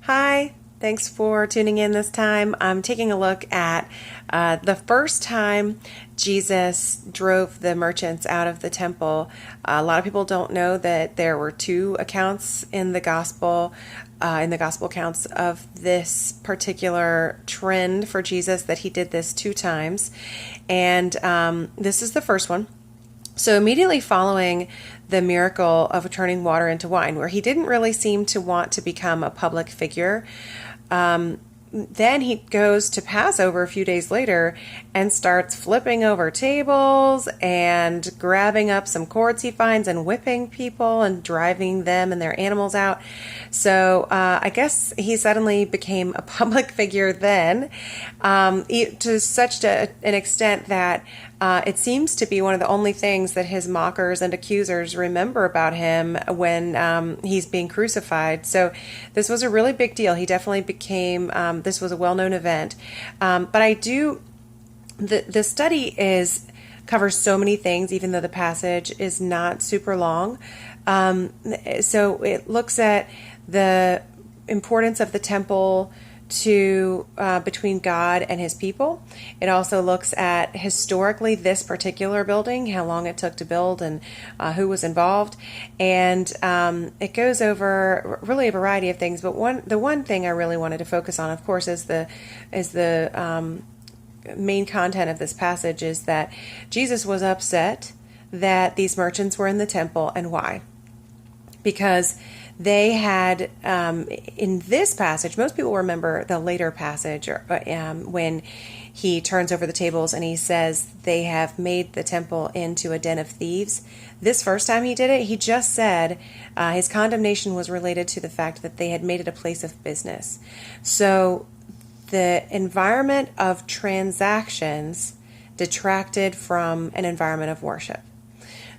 Hi, thanks for tuning in this time. I'm taking a look at the first time Jesus drove the merchants out of the temple. A lot of people don't know that there were two accounts in the gospel accounts of this particular trend for Jesus, that he did this two times. And this is the first one. So immediately following the miracle of turning water into wine, where he didn't really seem to want to become a public figure, then he goes to Passover a few days later and starts flipping over tables and grabbing up some cords he finds and whipping people and driving them and their animals out. So I guess he suddenly became a public figure then, to such an extent that it seems to be one of the only things that his mockers and accusers remember about him when he's being crucified. So this was a really big deal. He definitely became, this was a well-known event. But the study covers so many things, even though the passage is not super long. So it looks at the importance of the temple to between God and his people. It also looks at historically this particular building, how long it took to build, and who was involved. And it goes over really a variety of things. But the one thing I really wanted to focus on, of course, is the main content of this passage, is that Jesus was upset that these merchants were in the temple. And why? Because they had, in this passage, most people remember the later passage when he turns over the tables and he says they have made the temple into a den of thieves. This first time he did it, he just said his condemnation was related to the fact that they had made it a place of business. So the environment of transactions detracted from an environment of worship.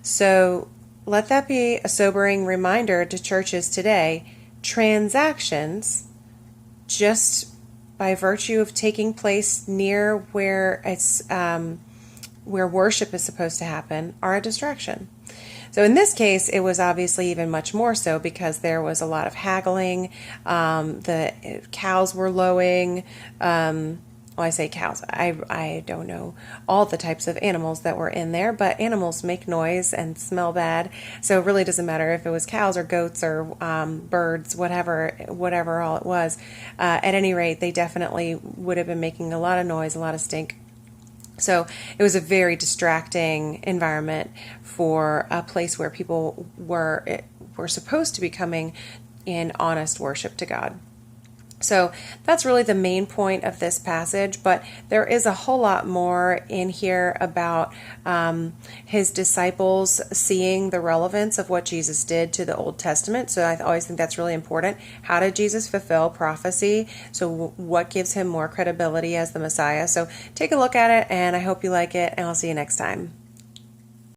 So let that be a sobering reminder to churches today. Transactions, just by virtue of taking place near where where worship is supposed to happen, are a distraction. So in this case, it was obviously even much more so, because there was a lot of haggling. The cows were lowing. Well, I say cows. I don't know all the types of animals that were in there, but animals make noise and smell bad. So it really doesn't matter if it was cows or goats or birds, whatever all it was. At any rate, they definitely would have been making a lot of noise, a lot of stink. So it was a very distracting environment for a place where people were supposed to be coming in honest worship to God. So that's really the main point of this passage, but there is a whole lot more in here about his disciples seeing the relevance of what Jesus did to the Old Testament. So I always think that's really important. How did Jesus fulfill prophecy? So what gives him more credibility as the Messiah? So take a look at it, and I hope you like it, and I'll see you next time.